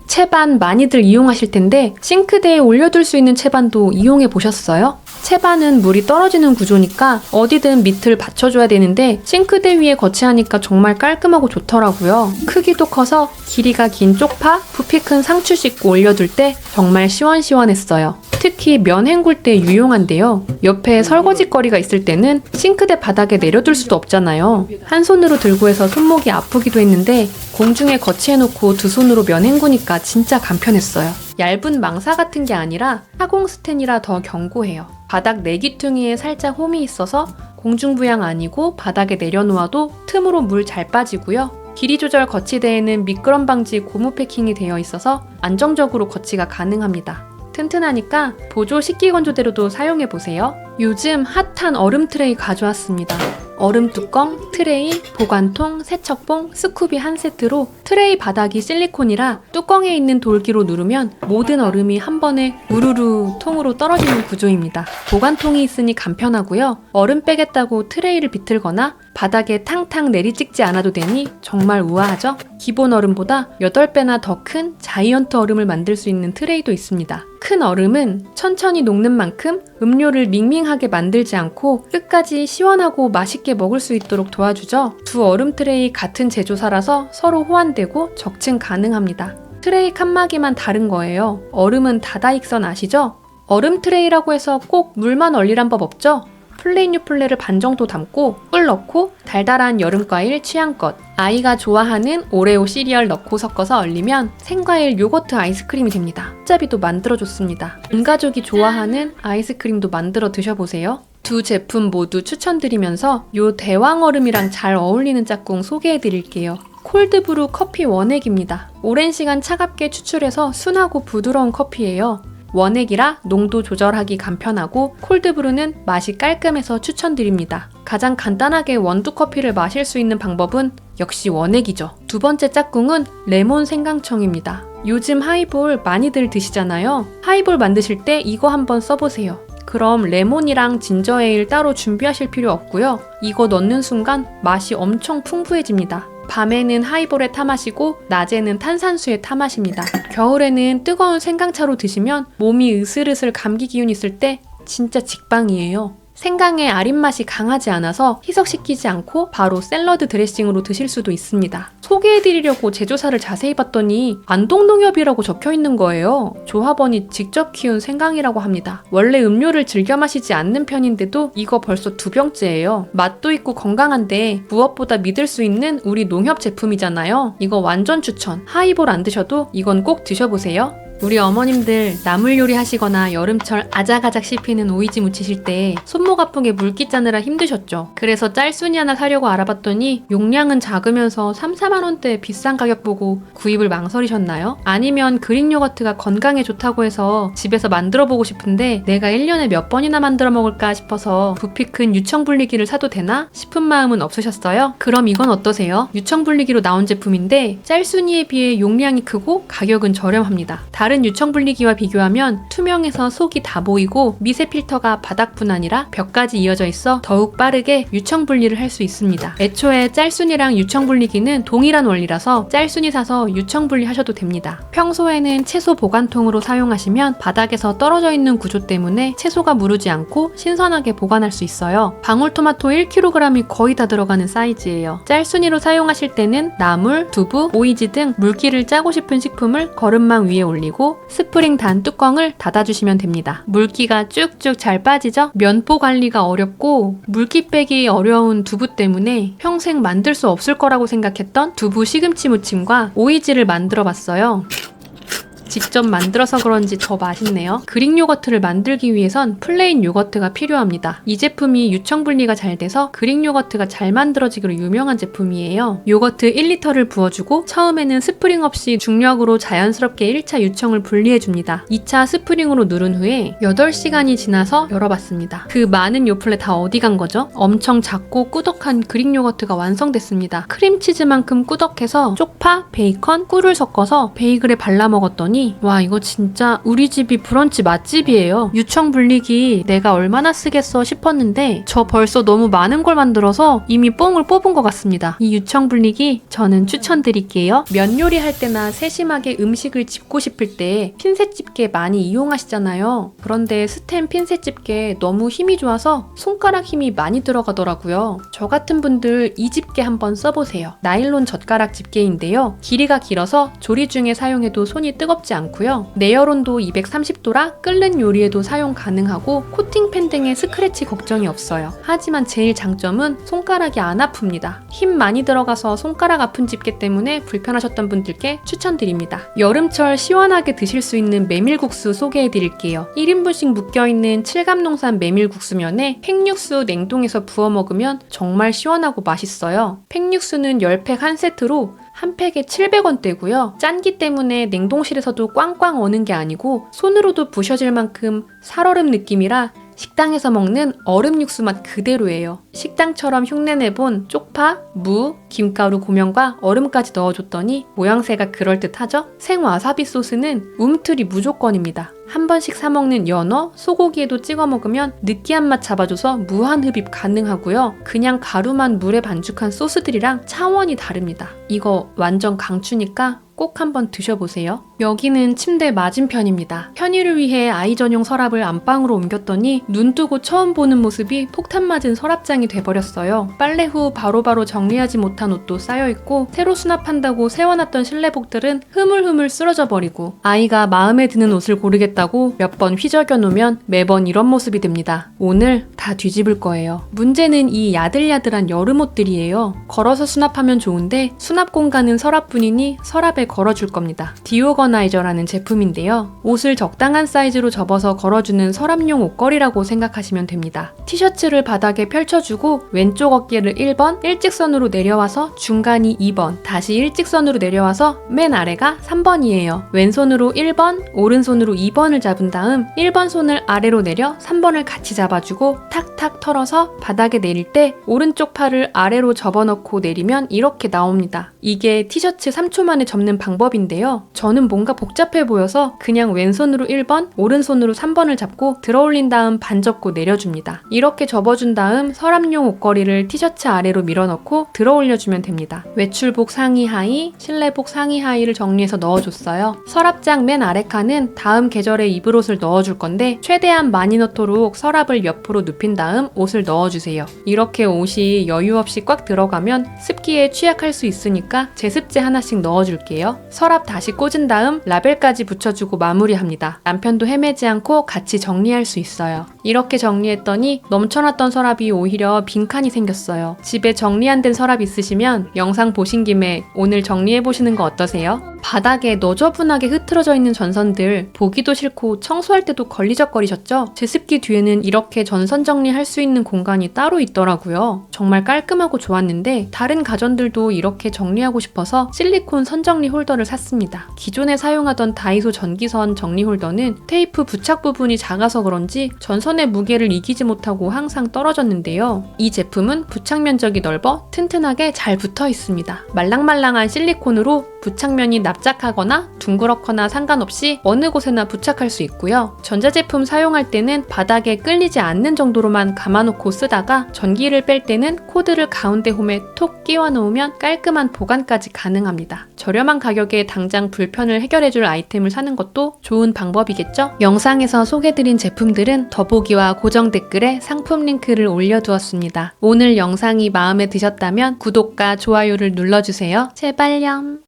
Speaker 1: 채반 많이들 이용하실 텐데 싱크대에 올려둘 수 있는 채반도 이용해 보셨어요? 채반은 물이 떨어지는 구조니까 어디든 밑을 받쳐줘야 되는데 싱크대 위에 거치하니까 정말 깔끔하고 좋더라고요. 크기도 커서 길이가 긴 쪽파, 부피 큰 상추 씻고 올려둘 때 정말 시원시원했어요. 특히 면 헹굴 때 유용한데요. 옆에 설거지거리가 있을 때는 싱크대 바닥에 내려둘 수도 없잖아요. 한 손으로 들고 해서 손목이 아프기도 했는데 공중에 거치해놓고 두 손으로 면 헹구니까 진짜 간편했어요. 얇은 망사 같은 게 아니라 하공 스텐이라 더 견고해요. 바닥 내기퉁이에 살짝 홈이 있어서 공중부양 아니고 바닥에 내려놓아도 틈으로 물 잘 빠지고요. 길이 조절 거치대에는 미끄럼 방지 고무 패킹이 되어 있어서 안정적으로 거치가 가능합니다. 튼튼하니까 보조 식기건조대로도 사용해보세요. 요즘 핫한 얼음 트레이 가져왔습니다. 얼음 뚜껑, 트레이, 보관통, 세척봉, 스쿠비 한 세트로 트레이 바닥이 실리콘이라 뚜껑에 있는 돌기로 누르면 모든 얼음이 한 번에 우르르 통으로 떨어지는 구조입니다. 보관통이 있으니 간편하고요. 얼음 빼겠다고 트레이를 비틀거나 바닥에 탕탕 내리찍지 않아도 되니 정말 우아하죠? 기본 얼음보다 8배나 더 큰 자이언트 얼음을 만들 수 있는 트레이도 있습니다. 큰 얼음은 천천히 녹는 만큼 음료를 밍밍하게 만들지 않고 끝까지 시원하고 맛있게 먹을 수 있도록 도와주죠. 두 얼음 트레이 같은 제조사라서 서로 호환되고 적층 가능합니다. 트레이 칸막이만 다른 거예요. 얼음은 다다익선 아시죠? 얼음 트레이라고 해서 꼭 물만 얼리란 법 없죠? 플레인 유플레를 반 정도 담고 꿀 넣고 달달한 여름과일 취향껏 아이가 좋아하는 오레오 시리얼 넣고 섞어서 얼리면 생과일 요거트 아이스크림이 됩니다. 짭이도 만들어줬습니다. 온 가족이 좋아하는 아이스크림도 만들어 드셔보세요. 두 제품 모두 추천드리면서 요 대왕 얼음이랑 잘 어울리는 짝꿍 소개해드릴게요. 콜드브루 커피 원액입니다. 오랜 시간 차갑게 추출해서 순하고 부드러운 커피예요. 원액이라 농도 조절하기 간편하고 콜드브루는 맛이 깔끔해서 추천드립니다. 가장 간단하게 원두커피를 마실 수 있는 방법은 역시 원액이죠. 두 번째 짝꿍은 레몬 생강청입니다. 요즘 하이볼 많이들 드시잖아요. 하이볼 만드실 때 이거 한번 써보세요. 그럼 레몬이랑 진저에일 따로 준비하실 필요 없고요. 이거 넣는 순간 맛이 엄청 풍부해집니다. 밤에는 하이볼에 타 마시고 낮에는 탄산수에 타 마십니다. 겨울에는 뜨거운 생강차로 드시면 몸이 으슬으슬 감기 기운 있을 때 진짜 직방이에요. 생강의 아린 맛이 강하지 않아서 희석시키지 않고 바로 샐러드 드레싱으로 드실 수도 있습니다. 소개해드리려고 제조사를 자세히 봤더니 안동농협이라고 적혀있는 거예요. 조합원이 직접 키운 생강이라고 합니다. 원래 음료를 즐겨 마시지 않는 편인데도 이거 벌써 2병째예요. 맛도 있고 건강한데 무엇보다 믿을 수 있는 우리 농협 제품이잖아요. 이거 완전 추천. 하이볼 안 드셔도 이건 꼭 드셔보세요. 우리 어머님들 나물 요리 하시거나 여름철 아작아작 씹히는 오이지 무치실 때 손목 아프게 물기 짜느라 힘드셨죠? 그래서 짤순이 하나 사려고 알아봤더니 용량은 작으면서 3-4만원대 비싼 가격 보고 구입을 망설이셨나요? 아니면 그릭 요거트가 건강에 좋다고 해서 집에서 만들어보고 싶은데 내가 1년에 몇 번이나 만들어 먹을까 싶어서 부피 큰 유청분리기를 사도 되나 싶은 마음은 없으셨어요? 그럼 이건 어떠세요? 유청분리기로 나온 제품인데 짤순이에 비해 용량이 크고 가격은 저렴합니다. 다른 유청분리기와 비교하면 투명해서 속이 다 보이고 미세 필터가 바닥뿐 아니라 벽까지 이어져 있어 더욱 빠르게 유청분리를 할 수 있습니다. 애초에 짤순이랑 유청분리기는 동일한 원리라서 짤순이 사서 유청분리 하셔도 됩니다. 평소에는 채소 보관통으로 사용하시면 바닥에서 떨어져 있는 구조 때문에 채소가 무르지 않고 신선하게 보관할 수 있어요. 방울토마토 1kg이 거의 다 들어가는 사이즈예요. 짤순이로 사용하실 때는 나물, 두부, 오이지 등 물기를 짜고 싶은 식품을 거름망 위에 올리고 스프링 단 뚜껑을 닫아주시면 됩니다. 물기가 쭉쭉 잘 빠지죠? 면보 관리가 어렵고 물기 빼기 어려운 두부 때문에 평생 만들 수 없을 거라고 생각했던 두부 시금치 무침과 오이지를 만들어 봤어요. 직접 만들어서 그런지 더 맛있네요. 그릭 요거트를 만들기 위해선 플레인 요거트가 필요합니다. 이 제품이 유청 분리가 잘 돼서 그릭 요거트가 잘 만들어지기로 유명한 제품이에요. 요거트 1리터를 부어주고 처음에는 스프링 없이 중력으로 자연스럽게 1차 유청을 분리해줍니다. 2차 스프링으로 누른 후에 8시간이 지나서 열어봤습니다. 그 많은 요플레 다 어디 간 거죠? 엄청 작고 꾸덕한 그릭 요거트가 완성됐습니다. 크림치즈만큼 꾸덕해서 쪽파, 베이컨, 꿀을 섞어서 베이글에 발라 먹었더니 와, 이거 진짜 우리 집이 브런치 맛집이에요. 유청 분리기 내가 얼마나 쓰겠어 싶었는데 저 벌써 너무 많은 걸 만들어서 이미 뽕을 뽑은 것 같습니다. 이 유청 분리기 저는 추천드릴게요. 면 요리할 때나 세심하게 음식을 집고 싶을 때 핀셋 집게 많이 이용하시잖아요. 그런데 스텐 핀셋 집게 너무 힘이 좋아서 손가락 힘이 많이 들어가더라고요. 저 같은 분들 이 집게 한번 써보세요. 나일론 젓가락 집게인데요. 길이가 길어서 조리 중에 사용해도 손이 뜨겁지 않고요. 내열 온도 230도라 끓는 요리에도 사용 가능하고 코팅팬 등의 스크래치 걱정이 없어요. 하지만 제일 장점은 손가락이 안 아픕니다. 힘 많이 들어가서 손가락 아픈 집게 때문에 불편하셨던 분들께 추천드립니다. 여름철 시원하게 드실 수 있는 메밀국수 소개해드릴게요. 1인분씩 묶여있는 칠감농산 메밀국수면에 팽육수 냉동해서 부어 먹으면 정말 시원하고 맛있어요. 팽육수는 10팩 한 세트로 한 팩에 700원대고요. 짠기 때문에 냉동실에서도 꽝꽝 어는 게 아니고 손으로도 부셔질 만큼 살얼음 느낌이라 식당에서 먹는 얼음 육수 맛 그대로예요. 식당처럼 흉내내본 쪽파, 무, 김가루 고명과 얼음까지 넣어줬더니 모양새가 그럴듯하죠? 생와사비 소스는 움틀이 무조건입니다. 한 번씩 사먹는 연어, 소고기에도 찍어 먹으면 느끼한 맛 잡아줘서 무한 흡입 가능하고요. 그냥 가루만 물에 반죽한 소스들이랑 차원이 다릅니다. 이거 완전 강추니까 꼭 한번 드셔보세요. 여기는 침대 맞은편입니다. 편의를 위해 아이 전용 서랍을 안방으로 옮겼더니 눈 뜨고 처음 보는 모습이 폭탄 맞은 서랍장이 돼버렸어요. 빨래 후 바로바로 정리하지 못한 옷도 쌓여있고 새로 수납한다고 세워놨던 실내복들은 흐물흐물 쓰러져 버리고 아이가 마음에 드는 옷을 고르겠다고 몇 번 휘저겨 놓으면 매번 이런 모습이 됩니다. 오늘 다 뒤집을 거예요. 문제는 이 야들야들한 여름 옷들이에요. 걸어서 수납하면 좋은데 수납 공간은 서랍뿐이니 서랍에 걸어줄 겁니다. 디오거나이저라는 제품인데요. 옷을 적당한 사이즈로 접어서 걸어주는 서랍용 옷걸이라고 생각하시면 됩니다. 티셔츠를 바닥에 펼쳐주고 왼쪽 어깨를 1번, 일직선으로 내려와서 중간이 2번, 다시 일직선으로 내려와서 맨 아래가 3번이에요. 왼손으로 1번, 오른손으로 2번을 잡은 다음 1번 손을 아래로 내려 3번을 같이 잡아주고 탁탁 털어서 바닥에 내릴 때 오른쪽 팔을 아래로 접어넣고 내리면 이렇게 나옵니다. 이게 티셔츠 3초 만에 접는 방법인데요. 저는 뭔가 복잡해 보여서 그냥 왼손으로 1번, 오른손으로 3번을 잡고 들어올린 다음 반 접고 내려줍니다. 이렇게 접어준 다음 서랍용 옷걸이를 티셔츠 아래로 밀어넣고 들어올려주면 됩니다. 외출복 상의 하의, 실내복 상의 하의를 정리해서 넣어줬어요. 서랍장 맨 아래 칸은 다음 계절에 입을 옷을 넣어줄 건데 최대한 많이 넣도록 서랍을 옆으로 눕힌 다음 옷을 넣어주세요. 이렇게 옷이 여유 없이 꽉 들어가면 습기에 취약할 수 있으니까 제습제 하나씩 넣어줄게요. 서랍 다시 꽂은 다음 라벨까지 붙여주고 마무리합니다. 남편도 헤매지 않고 같이 정리할 수 있어요. 이렇게 정리했더니 넘쳐났던 서랍이 오히려 빈칸이 생겼어요. 집에 정리 안 된 서랍 있으시면 영상 보신 김에 오늘 정리해보시는 거 어떠세요? 바닥에 너저분하게 흐트러져 있는 전선들 보기도 싫고 청소할 때도 걸리적거리셨죠? 제습기 뒤에는 이렇게 전선 정리할 수 있는 공간이 따로 있더라고요. 정말 깔끔하고 좋았는데 다른 가전들도 이렇게 정리하고 싶어서 실리콘 선정리 홀더를 샀습니다. 기존에 사용하던 다이소 전기선 정리 홀더는 테이프 부착 부분이 작아서 그런지 전선의 무게를 이기지 못하고 항상 떨어졌는데요. 이 제품은 부착 면적이 넓어 튼튼하게 잘 붙어 있습니다. 말랑말랑한 실리콘으로 부착면이 납작하거나 둥그렇거나 상관없이 어느 곳에나 부착할 수 있고요. 전자제품 사용할 때는 바닥에 끌리지 않는 정도로만 감아놓고 쓰다가 전기를 뺄 때는 코드를 가운데 홈에 톡 끼워 놓으면 깔끔한 보관까지 가능합니다. 저렴한 가격에 당장 불편을 해결해줄 아이템을 사는 것도 좋은 방법이겠죠? 영상에서 소개드린 제품들은 더보기와 고정 댓글에 상품 링크를 올려두었습니다. 오늘 영상이 마음에 드셨다면 구독과 좋아요를 눌러주세요. 제발렴.